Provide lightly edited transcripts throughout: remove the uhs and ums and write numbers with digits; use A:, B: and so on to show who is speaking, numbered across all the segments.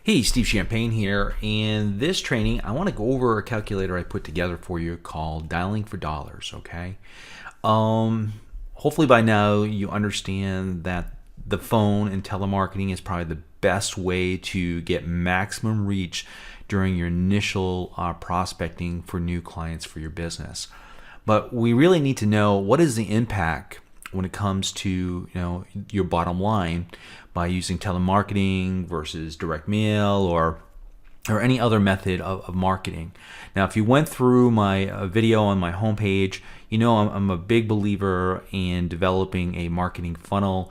A: Hey, Steve Champagne here. In this training, I want to go over a calculator I put together for you called Dialing for Dollars, okay? Hopefully by now you understand that the phone and telemarketing is probably the best way to get maximum reach during your initial prospecting for new clients for your business. But we really need to know what is the impact when it comes to your bottom line by using telemarketing versus direct mail or any other method of marketing. Now, if you went through my video on my homepage, you know I'm a big believer in developing a marketing funnel,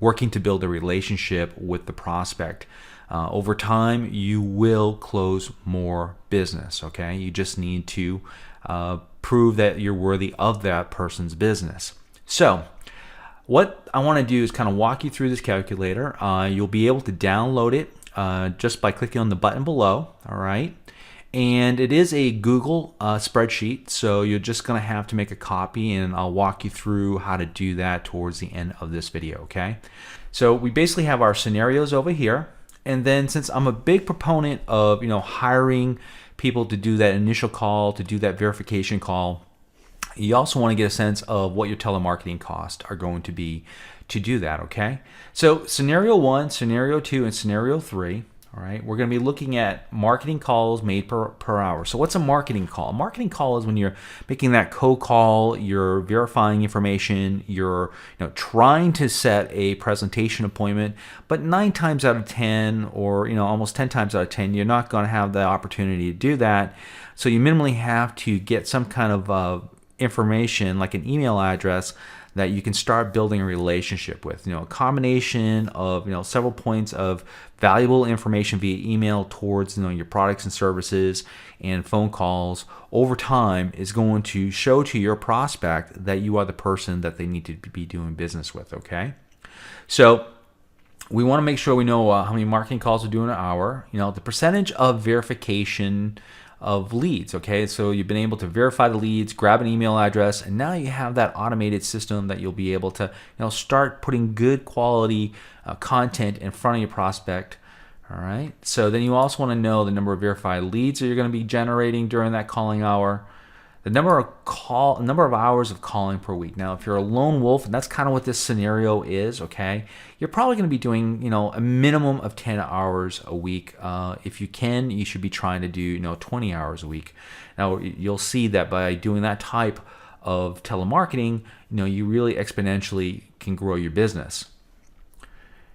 A: working to build a relationship with the prospect. Over time, you will close more business, okay? You just need to prove that you're worthy of that person's business. So, what I want to do is kind of walk you through this calculator. You'll be able to download it just by clicking on the button below, all right? And it is a Google spreadsheet, so you're just going to have to make a copy, and I'll walk you through how to do that towards the end of this video, okay? So we basically have our scenarios over here, and then since I'm a big proponent of hiring people to do that initial call, to do that verification call, you also want to get a sense of what your telemarketing costs are going to be to do that, okay? So scenario 1, scenario 2, and scenario 3, all right, we're going to be looking at marketing calls made per hour. So what's a marketing call? A marketing call is when you're making that cold call, you're verifying information, you're trying to set a presentation appointment, but 9 times out of 10 or almost 10 times out of 10, you're not going to have the opportunity to do that. So you minimally have to get some kind of information like an email address that you can start building a relationship with. A combination of several points of valuable information via email towards your products and services and phone calls over time is going to show to your prospect that you are the person that they need to be doing business with, okay? So we want to make sure we know how many marketing calls we do in an hour, the percentage of verification of leads, okay? So you've been able to verify the leads, grab an email address, and now you have that automated system that you'll be able to start putting good quality content in front of your prospect, all right? So then you also want to know the number of verified leads that you're going to be generating during that calling hour, the number of hours of calling per week. Now, if you're a lone wolf, and that's kind of what this scenario is, okay, you're probably going to be doing, a minimum of 10 hours a week. If you can, you should be trying to do, 20 hours a week. Now, you'll see that by doing that type of telemarketing, you really exponentially can grow your business.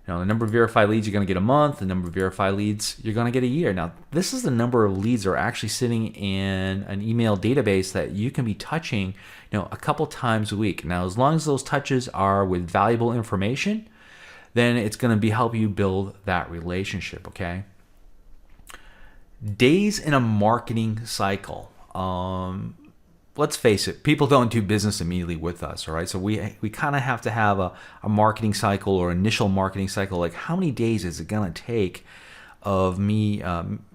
A: The number of verified leads you're going to get a month, the number of verified leads you're going to get a year. Now, this is the number of leads that are actually sitting in an email database that you can be touching, a couple times a week. Now, as long as those touches are with valuable information, then it's going to be help you build that relationship, okay? Days in a marketing cycle. Let's face it, people don't do business immediately with us, all right? So we kind of have to have a marketing cycle or initial marketing cycle. Like, how many days is it going to take of me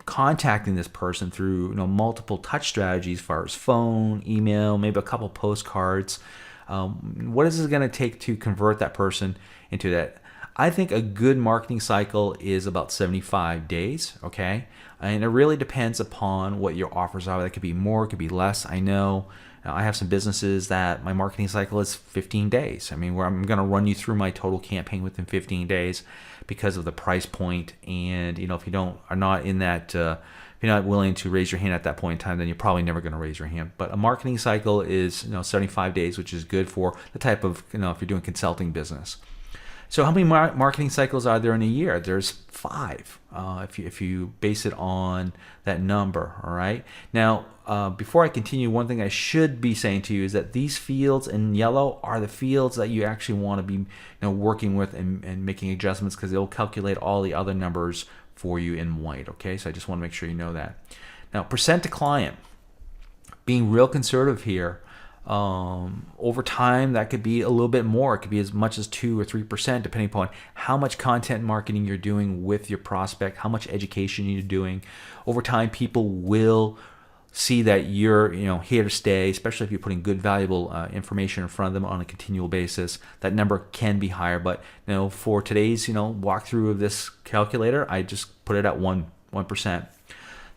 A: contacting this person through multiple touch strategies as far as phone, email, maybe a couple postcards? What is it going to take to convert that person into that? I think a good marketing cycle is about 75 days, okay? And it really depends upon what your offers are. That could be more, it could be less. I know I have some businesses that my marketing cycle is 15 days. I mean, where I'm going to run you through my total campaign within 15 days because of the price point. And, if you are not in that, if you're not willing to raise your hand at that point in time, then you're probably never going to raise your hand. But a marketing cycle is, 75 days, which is good for the type of, if you're doing consulting business. So how many marketing cycles are there in a year? There's 5, if you base it on that number, all right? Now, before I continue, one thing I should be saying to you is that these fields in yellow are the fields that you actually want to be working with and making adjustments, because it'll calculate all the other numbers for you in white, okay? So I just want to make sure you know that. Now, percent to client, being real conservative here. Over time, that could be a little bit more. It could be as much as 2 or 3%, depending upon how much content marketing you're doing with your prospect, how much education you're doing. Over time, people will see that you're here to stay, especially if you're putting good, valuable information in front of them on a continual basis. That number can be higher, but for today's walkthrough of this calculator, I just put it at 1%.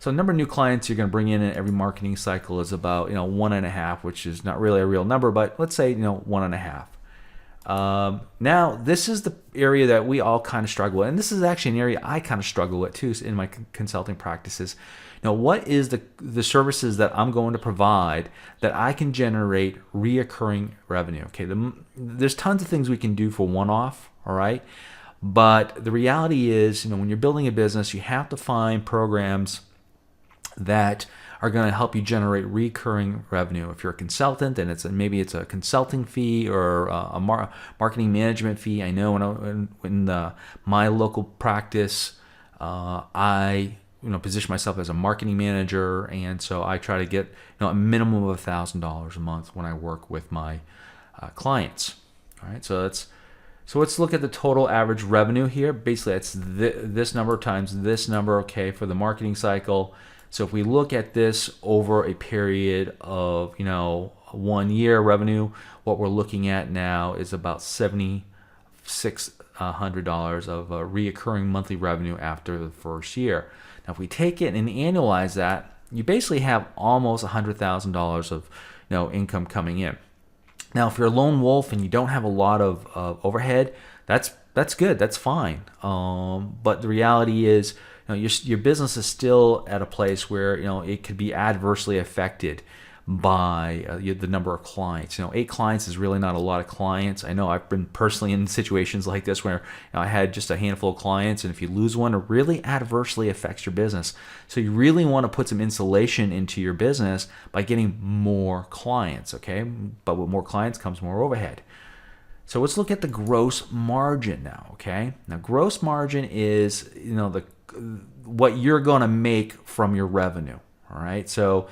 A: So the number of new clients you're going to bring in every marketing cycle is about 1.5, which is not really a real number, but let's say 1.5. Now, this is the area that we all kind of struggle with, and this is actually an area I kind of struggle with too in my consulting practices. What is the services that I'm going to provide that I can generate reoccurring revenue? Okay, there's tons of things we can do for one-off, all right? But the reality is, when you're building a business, you have to find programs that are going to help you generate recurring revenue. If you're a consultant, then maybe it's a consulting fee or a marketing management fee. I know in my local practice, I position myself as a marketing manager, and so I try to get a minimum of $1,000 a month when I work with my clients. All right, so let's look at the total average revenue here. Basically, it's this number times this number, okay, for the marketing cycle. So if we look at this over a period of 1 year revenue, what we're looking at now is about $7,600 of reoccurring monthly revenue after the first year. Now, if we take it and annualize that, you basically have almost $100,000 of income coming in. Now, if you're a lone wolf and you don't have a lot of overhead, that's good, that's fine. But the reality is, your business is still at a place where it could be adversely affected by the number of clients. 8 clients is really not a lot of clients. I know I've been personally in situations like this where I had just a handful of clients, and if you lose one, it really adversely affects your business. So you really want to put some insulation into your business by getting more clients, okay? But with more clients comes more overhead. So let's look at the gross margin now, okay? Now, gross margin is what you're going to make from your revenue, all right? So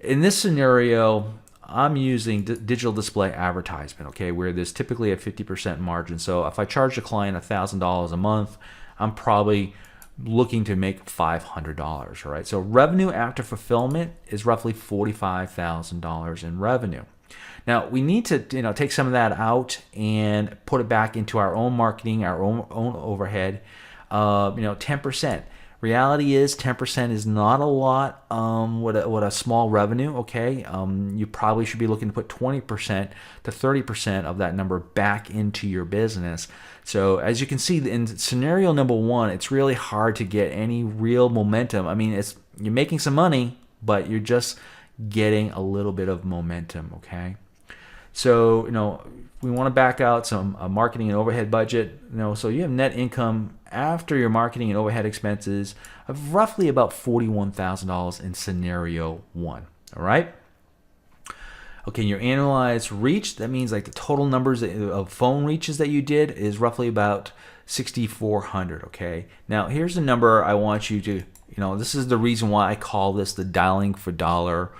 A: in this scenario, I'm using digital display advertisement, okay, where there's typically a 50% margin. So if I charge a client $1,000 a month, I'm probably looking to make $500, all right? So revenue after fulfillment is roughly $45,000 in revenue. Now, we need to take some of that out and put it back into our own marketing, our own overhead. 10%. Reality is 10% is not a lot with a small revenue, okay? You probably should be looking to put 20% to 30% of that number back into your business. So as you can see in scenario number 1, it's really hard to get any real momentum. I mean, you're making some money, but you're just getting a little bit of momentum, okay? So, we want to back out some marketing and overhead budget. So you have net income after your marketing and overhead expenses of roughly about $41,000 in scenario 1. All right. Okay, your annualized reach, that means like the total numbers of phone reaches that you did is roughly about 6,400. Okay. Now here's the number I want you to, this is the reason why I call this the dialing for dollar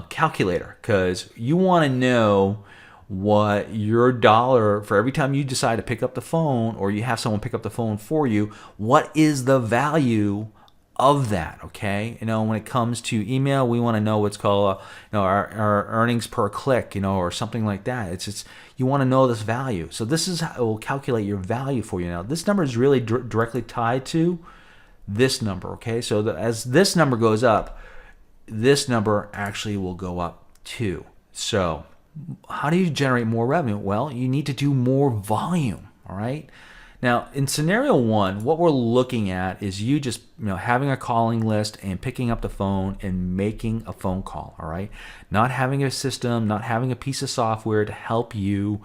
A: calculator, because you want to know what your dollar, for every time you decide to pick up the phone or you have someone pick up the phone for you, what is the value of that, okay? When it comes to email, we want to know what's called our earnings per click, or something like that. It's you want to know this value. So this is how it will calculate your value for you. Now, this number is really directly tied to this number, okay? So as this number goes up, this number actually will go up too. So how do you generate more revenue? Well, you need to do more volume, all right? Now, in scenario 1, what we're looking at is you just having a calling list and picking up the phone and making a phone call, all right? Not having a system, not having a piece of software to help you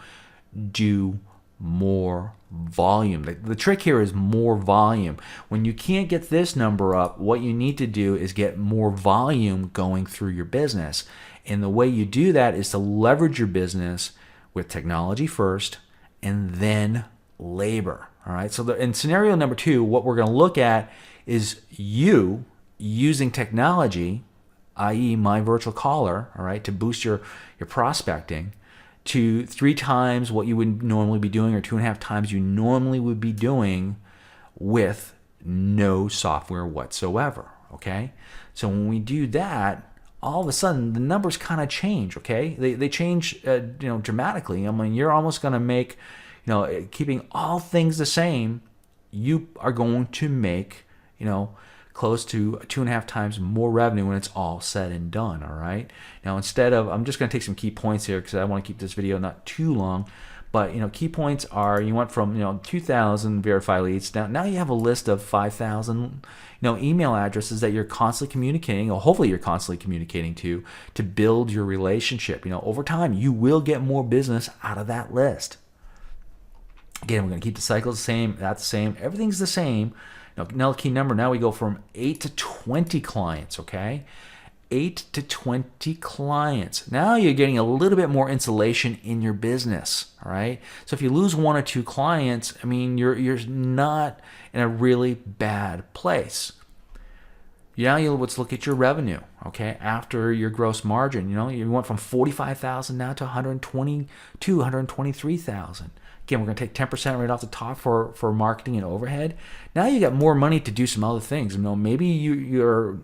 A: do more volume. The trick here is more volume. When you can't get this number up, what you need to do is get more volume going through your business. And the way you do that is to leverage your business with technology first and then labor. All right. So in scenario number 2, what we're going to look at is you using technology, i.e. my virtual caller, all right, to boost your prospecting to 3 times what you would normally be doing, or 2.5 times you normally would be doing with no software whatsoever. Okay. So when we do that, all of a sudden the numbers kind of change. Okay, they change dramatically. I mean, you're almost going to make, keeping all things the same, you are going to make close to 2.5 times more revenue when it's all said and done. All right. Now, instead of, I'm just going to take some key points here because I want to keep this video not too long. But key points are, you went from 2,000 verified leads. Now you have a list of 5,000 email addresses that you're constantly communicating, or hopefully you're constantly communicating to build your relationship. Over time you will get more business out of that list. Again, we're going to keep the cycles the same. That's the same. Everything's the same. Now, key number. Now we go from 8 to 20 clients. Okay. 8 to 20 clients. Now you're getting a little bit more insulation in your business, all right? So if you lose 1 or 2 clients, I mean, you're not in a really bad place. Now let's look at your revenue, okay? After your gross margin, you went from 45,000 now to 123,000. Again, we're going to take 10% right off the top for marketing and overhead. Now you got more money to do some other things. Maybe you're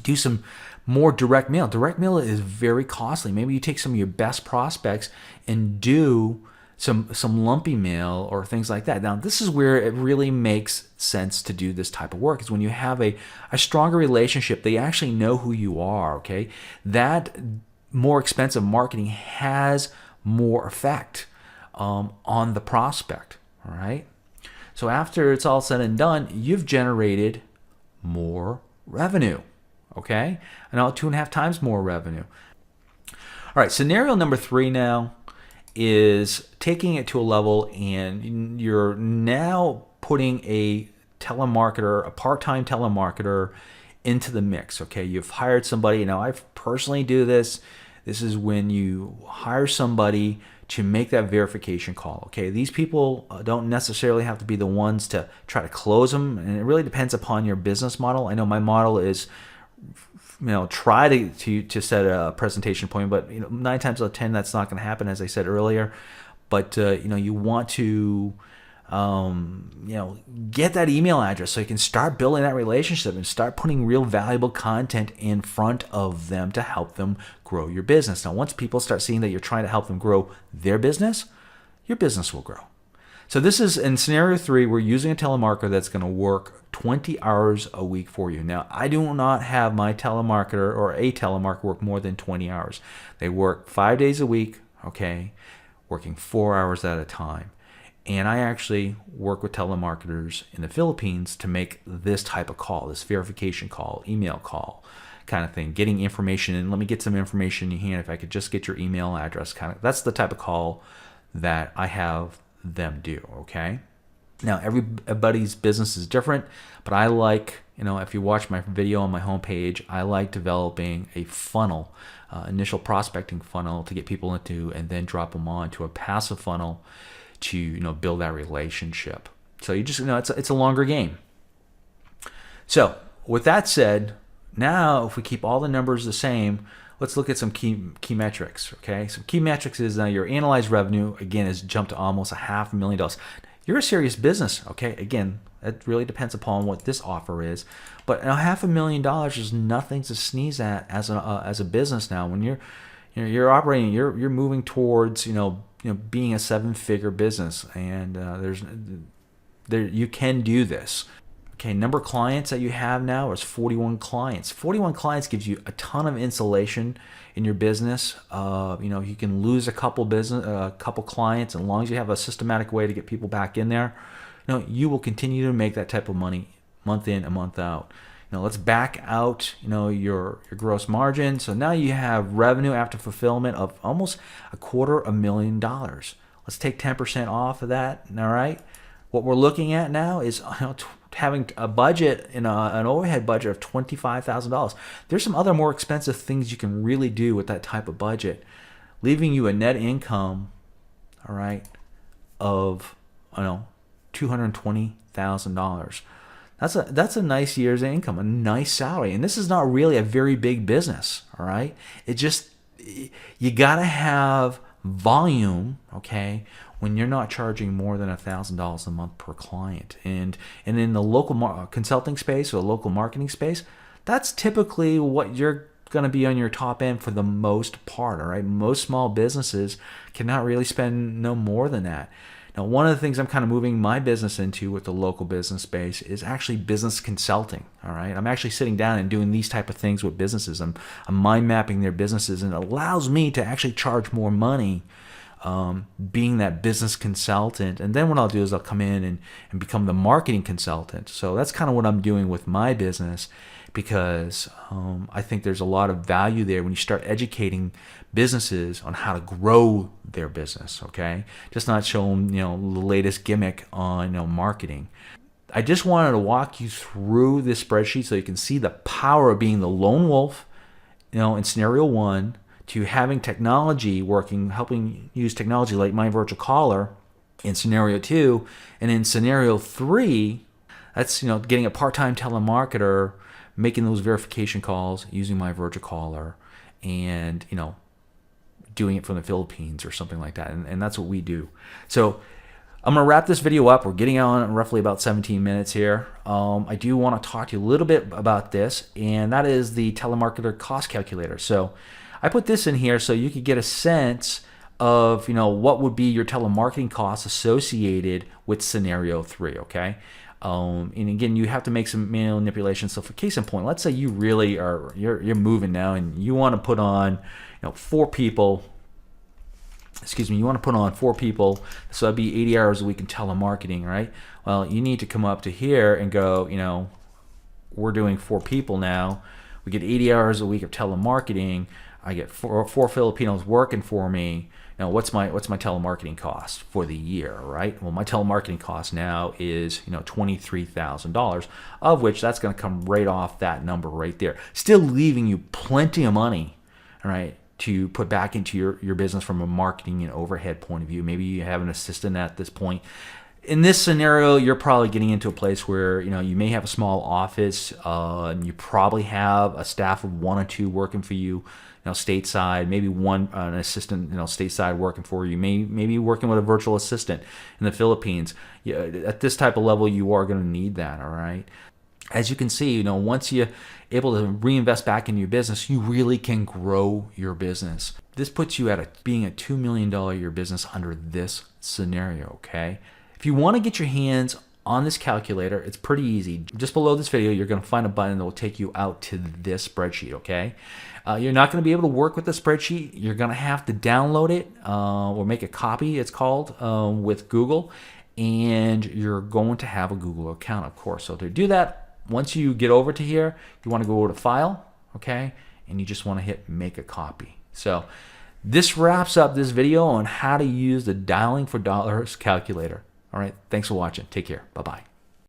A: do some more direct mail. Direct mail is very costly. Maybe you take some of your best prospects and do some lumpy mail or things like that. Now, this is where it really makes sense to do this type of work, is when you have a stronger relationship. They actually know who you are, okay? That more expensive marketing has more effect on the prospect, all right? So after it's all said and done, you've generated more revenue. Okay, and now 2.5 times more revenue. All right, scenario number 3 now is taking it to a level, and you're now putting a telemarketer, a part-time telemarketer, into the mix. Okay, you've hired somebody. Now, I personally do this. This is when you hire somebody to make that verification call. Okay, these people don't necessarily have to be the ones to try to close them, and it really depends upon your business model. I know my model is, try to set a presentation appointment, but 9 times out of 10 that's not going to happen, as I said earlier. But you want to get that email address so you can start building that relationship and start putting real valuable content in front of them to help them grow your business. Now, once people start seeing that you're trying to help them grow their business, your business will grow. So this is in scenario 3. We're using a telemarketer that's going to work 20 hours a week for you. Now, I do not have my telemarketer or a telemarketer work more than 20 hours. They work 5 days a week, okay, working 4 hours at a time. And I actually work with telemarketers in the Philippines to make this type of call, this verification call, email call kind of thing, getting information. And let me get some information in your hand. If I could just get your email address, that's the type of call that I have them do, okay? Now, everybody's business is different, but I like, if you watch my video on my homepage, I like developing a funnel, initial prospecting funnel to get people into, and then drop them on to a passive funnel to, build that relationship. So you just, it's a longer game. So with that said, now if we keep all the numbers the same, let's look at some key metrics, okay? Some key metrics is now your analyzed revenue, again, has jumped to almost $500,000. You're a serious business, okay? Again, it really depends upon what this offer is. But $500,000 is nothing to sneeze at as a business now. When you're operating, you're moving towards, being a 7-figure business, and you can do this. Okay, number of clients that you have now is 41 clients. 41 clients gives you a ton of insulation in your business. You can lose a couple clients, and as long as you have a systematic way to get people back in there, you will continue to make that type of money month in and month out. Let's back out, your gross margin. So now you have revenue after fulfillment of almost $250,000. Let's take 10% off of that. All right. What we're looking at now is having a budget, an overhead budget of $25,000. There's some other more expensive things you can really do with that type of budget, leaving you a net income, all right, of $220,000. That's a nice year's income, a nice salary, and this is not really a very big business, all right. It just, you gotta have volume, okay, when you're not charging more than $1,000 a month per client. And in the local consulting space or local marketing space, that's typically what you're going to be on your top end for the most part. All right, most small businesses cannot really spend no more than that. Now, one of the things I'm kind of moving my business into with the local business space is actually business consulting. All right, I'm actually sitting down and doing these type of things with businesses. I'm mind mapping their businesses, and it allows me to actually charge more money, being that business consultant. And then what I'll do is I'll come in and become the marketing consultant. So that's kind of what I'm doing with my business, because I think there's a lot of value there when you start educating businesses on how to grow their business. Okay, just not show them the latest gimmick on marketing. I just wanted to walk you through this spreadsheet so you can see the power of being the lone wolf, in scenario 1, to having technology working, helping use technology like My Virtual Caller in scenario 2, and in scenario 3, that's getting a part-time telemarketer, making those verification calls using My Virtual Caller, and doing it from the Philippines or something like that. And that's what we do. So I'm going to wrap this video up. We're getting on roughly about 17 minutes here. I do want to talk to you a little bit about this, and that is the telemarketer cost calculator. So I put this in here so you could get a sense of what would be your telemarketing costs associated with scenario 3. Okay. And again, you have to make some manual manipulations. So for case in point, let's say you really are you're moving now and you want to put on 4 people. You want to put on 4 people, so that'd be 80 hours a week in telemarketing, right? Well, you need to come up to here and go, we're doing 4 people now. We get 80 hours a week of telemarketing. I get four Filipinos working for me. Now, what's my telemarketing cost for the year, right? Well, my telemarketing cost now is $23,000, of which that's going to come right off that number right there, still leaving you plenty of money, all right, to put back into your business from a marketing and overhead point of view. Maybe you have an assistant at this point. In this scenario, you're probably getting into a place where you may have a small office, and you probably have a staff of 1 or 2 working for you, stateside. Maybe an assistant, stateside working for you. Maybe working with a virtual assistant in the Philippines. At this type of level, you are going to need that. All right. As you can see, once you're able to reinvest back in your business, you really can grow your business. This puts you at being a $2 million a year business under this scenario. Okay. If you want to get your hands on this calculator, it's pretty easy. Just below this video, you're going to find a button that will take you out to this spreadsheet, okay? You're not going to be able to work with the spreadsheet. You're going to have to download it or make a copy, it's called, with Google. And you're going to have a Google account, of course. So to do that, once you get over to here, you want to go over to File, okay? And you just want to hit Make a Copy. So this wraps up this video on how to use the Dialing for Dollars calculator. All right, thanks for watching. Take care. Bye-bye.